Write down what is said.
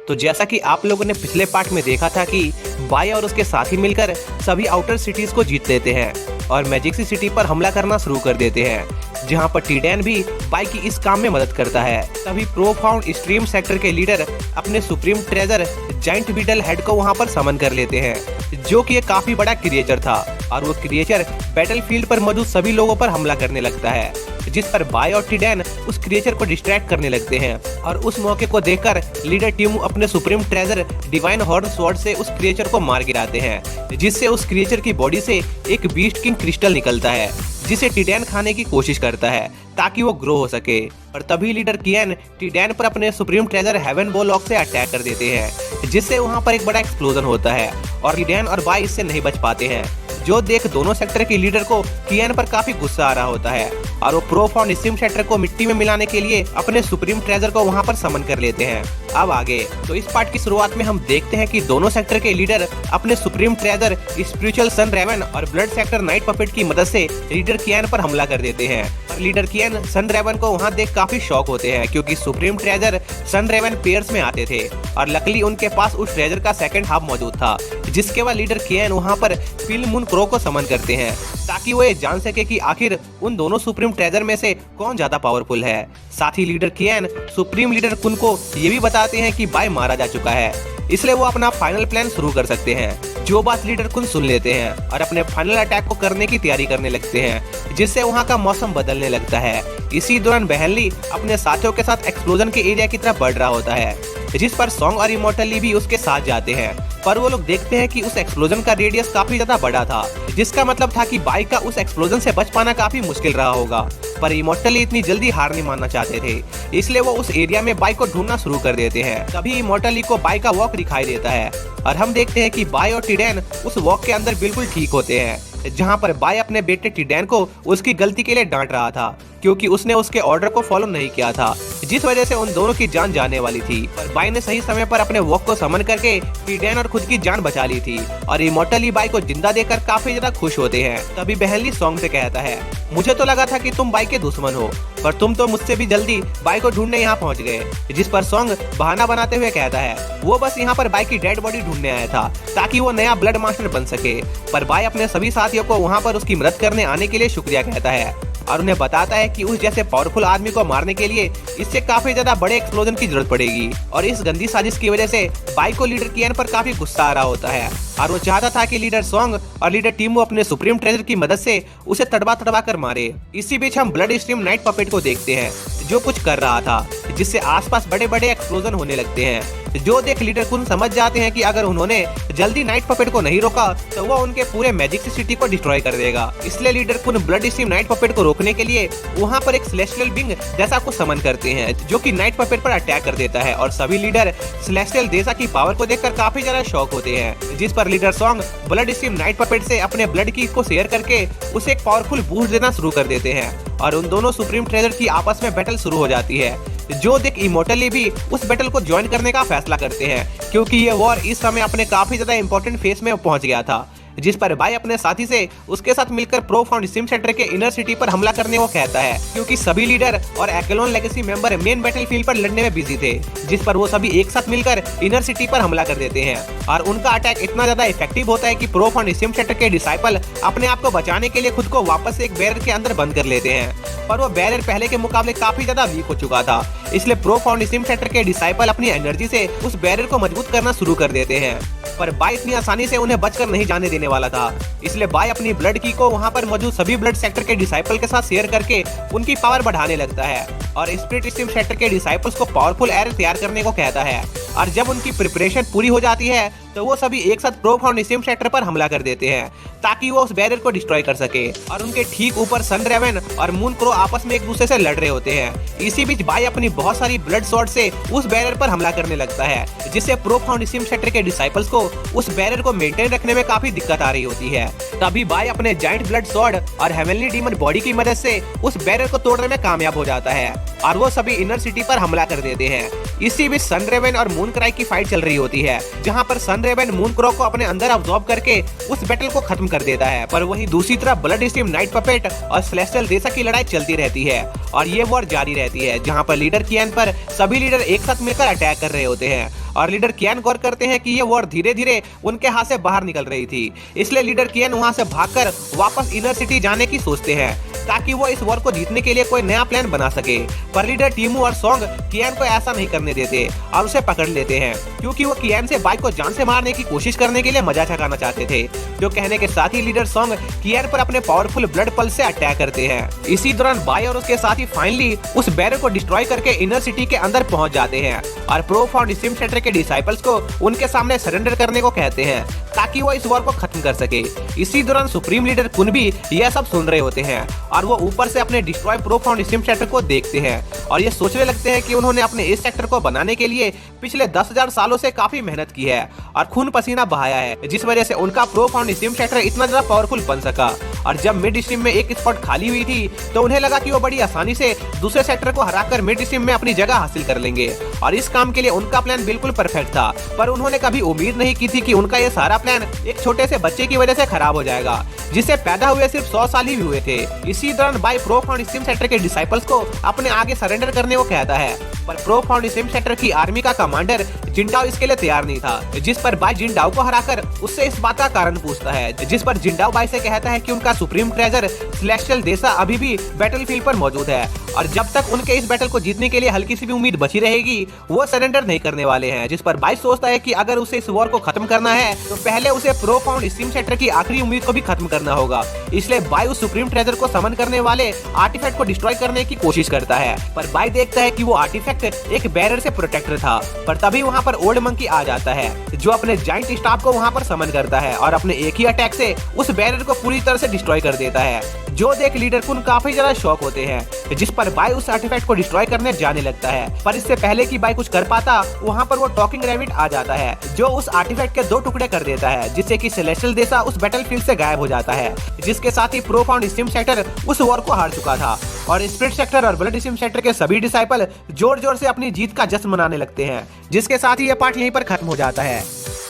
तो जैसा कि आप लोगों ने पिछले पार्ट में देखा था कि बाई और उसके साथी मिलकर सभी आउटर सिटीज को जीत लेते हैं और मैजिक्सी सिटी पर हमला करना शुरू कर देते हैं, जहां पर टीडैन भी बाई की इस काम में मदद करता है। तभी प्रोफाउंड स्ट्रीम सेक्टर के लीडर अपने supreme treasure giant beetle head को वहां पर समन कर लेते हैं, जो कि एक काफी बड़ा क्रिएचर था और वो क्रिएचर बैटलफील्ड पर मौजूद सभी लोगों पर हमला करने लगता है, जिस पर बाई और टीडैन उस क्रिएचर को डिस्ट्रैक्ट करने लगते हैं। और उस मौके को देखकर लीडर टीमू अपने supreme treasure divine horn sword से उस क्रिएचर को मार गिराते हैं, जिससे उस क्रिएचर की बॉडी से एक बीस्ट किंग क्रिस्टल निकलता है, जिसे टीडैन खाने की कोशिश करता है ताकि वो ग्रो हो सके। और तभी लीडर किएन टीडैन पर अपने सुप्रीम ट्रेजर हेवन बोलॉक से अटैक कर देते हैं, जिससे वहां पर एक बड़ा एक्सप्लोजन होता है और टीडैन और बाई इससे नहीं बच पाते हैं, जो देख दोनों सेक्टर के लीडर को किएन पर काफी गुस्सा आ रहा होता है और वो प्रोफाउंड स्ट्रीम सेक्टर को मिट्टी में मिलाने के लिए अपने सुप्रीम ट्रेजर को वहां पर समन कर लेते हैं। अब आगे तो इस पार्ट की शुरुआत में हम देखते हैं कि दोनों सेक्टर के लीडर अपने supreme treasure spiritual son raven और ब्लड सेक्टर नाइट पपेट की मदद से लीडर किएन पर हमला कर देते हैं। और लीडर किएन सन रेवन को वहां देख काफी शॉक होते हैं, क्योंकि सुप्रीम ट्रेजर सन रेवन पेयर्स में आते थे और लकली उनके पास उस ट्रेजर का सेकंड हाफ मौजूद था, जिसके बाद लीडर किएन वहां पर फिल मून क्रो को समन करते हैं ताकि वो ये जान सके कि आखिर उन दोनों सुप्रीम ट्रेजर में से कौन ज्यादा पावरफुल है। साथ ही लीडर किएन सुप्रीम लीडर कुन को ये भी बताते हैं कि बाई मारा जा चुका है, इसलिए वो अपना फाइनल प्लान शुरू कर सकते हैं, जो बात लीडर कुन सुन लेते हैं और अपने फाइनल अटैक को करने की तैयारी करने लगते हैं, जिससे वहां का मौसम बदलने लगता है। इसी दौरान बहनली अपने साथियों के साथ एक्सप्लोजन के एरिया की तरफ बढ़ रहा होता है, जिस पर सॉन्ग और इमोर्टली भी उसके साथ जाते हैं, पर वो लोग देखते हैं कि उस एक्सप्लोजन का रेडियस काफी ज्यादा बड़ा था, जिसका मतलब था कि बाई का उस एक्सप्लोजन से बच पाना काफी मुश्किल रहा होगा। पर इमोर्टली इतनी जल्दी हार नहीं मानना चाहते थे, इसलिए वो उस एरिया में बाई को ढूंढना शुरू कर देते हैं। तभी इमोर्टली को बाई का वॉक दिखाई देता है और हम देखते हैं कि बाई और टीडैन उस वॉक के अंदर बिल्कुल ठीक होते हैं, जहां पर बाई अपने बेटे टीडैन को उसकी गलती के लिए डांट रहा था, क्योंकि उसने उसके ऑर्डर को फॉलो नहीं किया था, जिस वजह से उन दोनों की जान जाने वाली थी। पर बाई ने सही समय पर अपने वॉक को समन करके टीडैन और खुद की जान बचा ली थी और इमोर्टली बाई को जिंदा देखकर काफी ज्यादा खुश होते हैं। तभी बहनली सॉन्ग से कहता है, मुझे तो लगा था कि तुम बाई के दुश्मन हो, पर तुम तो मुझसे भी जल्दी बाई को ढूंढने यहाँ पहुँच गए। जिस पर सॉन्ग बहाना बनाते हुए कहता है वो बस यहाँ पर बाई की डेड बॉडी ढूंढने आया था ताकि वो नया ब्लड मास्टर बन सके। पर बाई अपने सभी साथियों को वहाँ पर उसकी मदद करने आने के लिए शुक्रिया कहता है और उन्हें बताता है कि उस जैसे पावरफुल आदमी को मारने के लिए इससे काफी ज्यादा बड़े एक्सप्लोजन की जरूरत पड़ेगी। और इस गंदी साजिश की वजह से बाई को लीडर किएन पर काफी गुस्सा आ रहा होता है और वो चाहता था कि लीडर सॉन्ग और लीडर टीमू अपने सुप्रीम ट्रेजर की मदद से उसे तड़वा तड़वा कर मारे। इसी बीच हम ब्लड स्ट्रीम नाइट पपेट को देखते हैं, जो कुछ कर रहा था, जिससे आसपास बड़े बड़े एक्सप्लोजन होने लगते हैं, जो देख लीडर कुन समझ जाते हैं कि अगर उन्होंने जल्दी नाइट पपेट को नहीं रोका तो वो उनके पूरे मैजिक सिटी को डिस्ट्रॉय कर देगा। इसलिए लीडर कुन ब्लड स्ट्रीम नाइट पपेट को रोकने के लिए वहाँ पर एक सेलेस्टियल बिंग जैसा कुछ समन करते हैं, जो कि नाइट पपेट पर अटैक कर देता है और सभी लीडर सेलेस्टियल देसा की पावर को देखकर काफी ज्यादा शॉक होते हैं। जिस पर leader song blood stream night puppet से अपने ब्लड की को शेयर करके उसे एक पावरफुल बूस्ट देना शुरू कर देते हैं और उन दोनों सुप्रीम ट्रेजर की आपस में बैटल शुरू हो जाती है, जो देख इमोर्टली भी उस बैटल को ज्वाइन करने का फैसला करते हैं, क्योंकि ये वॉर इस समय अपने काफी ज्यादा इंपॉर्टेंट फेज में पहुंच गया था। जिस पर बाई अपने साथी से उसके साथ मिलकर प्रोफाउंड स्ट्रीम सेक्टर के इनर सिटी पर हमला करने को कहता है, क्योंकि सभी लीडर और echelon legacy member main battlefield पर लड़ने में बिजी थे। जिस पर वो सभी एक साथ मिलकर इनर सिटी पर हमला कर देते हैं और उनका अटैक इतना ज्यादा इफेक्टिव होता है कि प्रोफाउंड स्ट्रीम सेक्टर के डिसाइपल अपने आप को बचाने के लिए खुद को वापस एक बैरियर के अंदर बंद कर लेते हैं, पर वो बैरियर पहले के मुकाबले काफी ज्यादा वीक हो चुका था। इसलिए प्रोफाउंड स्ट्रीम सेक्टर के डिसाइपल अपनी एनर्जी से उस बैरियर को मजबूत करना शुरू कर देते हैं, पर बाई इतनी आसानी से उन्हें बचकर नहीं जाने देने वाला था। इसलिए बाई अपनी ब्लड की को वहां पर मौजूद सभी ब्लड सेक्टर के डिसाइपल के साथ शेयर करके उनकी पावर बढ़ाने लगता है और स्पिरिट स्ट्रीम सेक्टर के डिसाइपल्स को पावरफुल एयर तैयार करने को कहता है। और जब उनकी प्रिपरेशन पूरी हो जाती है तो वो सभी एक साथ प्रोफाउंड स्ट्रीम सेक्टर पर हमला कर देते हैं ताकि वो उस बैरियर को डिस्ट्रॉय कर सके। और उनके ठीक ऊपर सन रेवन और मून क्रो आपस में एक दूसरे से लड़ रहे होते हैं। इसी बीच बाई अपनी बहुत सारी ब्लड स्वॉर्ड से उस बैरियर पर हमला करने लगता है, जिससे प्रोफाउंड स्ट्रीम सेक्टर के डिसाइपल्स को उस बैरियर को मेंटेन रखने में काफी दिक्कत आ रही होती है। तभी बाई अपने जाइंट ब्लड स्वॉर्ड और हेवनली डीमन बॉडी की मदद से उस बैरियर को तोड़ने में कामयाब हो जाता है और वो सभी इनर सिटी पर हमला कर देते हैं। इसी बीच सन रेवन और मून क्राई की फाइट चल रही होती है, जहां पर सन रेवन मून क्रो को अपने अंदर अब्सॉर्ब करके उस बैटल को खत्म कर देता है। पर वहीं दूसरी तरफ ब्लड स्ट्रीम नाइट पपेट और सेलेस्टियल देसा की लड़ाई चलती रहती है और ये वॉर जारी रहती है, जहां पर लीडर किएन पर सभी लीडर एक साथ मिलकर अटैक कर रहे होते हैं और लीडर कियान गौर करते हैं कि ये वॉर धीरे धीरे उनके हाथ से बाहर निकल रही थी। इसलिए लीडर कियान वहां से भागकर वापस इनर सिटी जाने की सोचते हैं ताकि वो इस वॉर को जीतने के लिए कोई नया प्लान बना सके। पर लीडर टीमू और सोंग कियान को ऐसा नहीं करने देते और उसे पकड़ लेते हैं, क्योंकि वो कियान से बाई को जान से मारने की कोशिश करने के लिए मजा चखाना चाहते थे। जो कहने के साथ ही लीडर सोंग कियान पर अपने पावरफुल ब्लड पल्स से अटैक करते हैं। इसी दौरान बाई और उसके साथी फाइनली उस बैरर को डिस्ट्रॉय करके इनर सिटी के अंदर पहुंच जाते हैं और प्रोफाउंड स्टिम शैटर के डिसाइपल्स को उनके सामने सरेंडर करने को कहते हैं ताकि वो इस वॉर को खत्म कर सके। इसी दौरान सुप्रीम लीडर कुन भी यह सब सुन रहे होते हैं और वो ऊपर से अपने डिस्ट्रॉय प्रोफाउंड स्टिम शैटर को देखते हैं और ये सोचने लगते हैं कि उन्होंने अपने इस सेक्टर को बनाने के लिए पिछले 10,000 सालों से काफी मेहनत की है और खून पसीना बहाया है, जिस वजह से उनका प्रोफाउंड स्टिम शैटर इतना ज्यादा पावरफुल बन सका। और जब मिड स्ट्रीम में एक स्पॉट खाली हुई थी तो उन्हें लगा कि वो बड़ी आसानी से दूसरे सेक्टर को हराकर मिड स्ट्रीम में अपनी जगह हासिल कर लेंगे और इस काम के लिए उनका प्लान बिल्कुल परफेक्ट था। पर उन्होंने कभी उम्मीद नहीं की थी कि उनका ये सारा प्लान एक छोटे से बच्चे की वजह से खराब हो जाएगा, जिसे पैदा हुए सिर्फ 100 साल ही हुए थे। इसी दौरान बाई प्रोफाउंड स्टिम सेक्टर के डिसाइपल्स को अपने आगे सरेंडर करने को कहता है, पर प्रोफाउंड स्टिम सेक्टर की आर्मी का कमांडर जिंडाओ इसके लिए तैयार नहीं था, जिस पर बाई जिंडाओ को हराकर उससे इस बात का कारण पूछता है, जिस पर जिंडाओ बाई से कहता है कि उनका सुप्रीम ट्रेजर सेलेस्टियल देसा अभी भी बैटलफील्ड पर मौजूद है और जब तक उनके इस बैटल को जीतने के लिए हल्की सी भी उम्मीद बची रहेगी वो सरेंडर नहीं करने वाले हैं। जिस पर बाई सोचता है कि अगर उसे इस वॉर को खत्म करना है तो पहले उसे प्रोफाउंड स्टिम सेक्टर की आखिरी उम्मीद को भी खत्म करना होगा। इसलिए बाई उस सुप्रीम ट्रेजर को समन करने वाले आर्टिफैक्ट को डिस्ट्रॉय करने की कोशिश करता है, पर बाई देखता है कि वो आर्टिफैक्ट एक बैरर से प्रोटेक्टर था। पर तभी वहाँ पर ओल्ड मंकी आ जाता है जो अपने जाइंट स्टाफ को वहाँ पर समन करता है और अपने एक ही अटैक से उस बैरर को पूरी तरह से डिस्ट्रॉय कर देता है। जो देख लीडर कुन काफी ज्यादा शॉक होते हैं, जिस पर बाई उस आर्टिफैक्ट को डिस्ट्रॉय करने जाने लगता है। पर इससे पहले कि बाई कुछ कर पाता वहाँ पर वो टॉकिंग रैबिट आ जाता है जो उस आर्टिफैक्ट के 2 टुकड़े कर देता है, जिससे कि सेलेस्टियल देसा उस बैटलफील्ड से गायब हो जाता है। जिसके साथ ही प्रोफाउंड स्टिम सेक्टर उस वॉर को हार चुका था और स्पिरिट सेक्टर और ब्लड स्टिम सेक्टर के सभी डिसाइपल जोर जोर से अपनी जीत का जश्न मनाने लगते हैं। जिसके साथ ही यह पार्ट यहीं पर खत्म हो जाता है।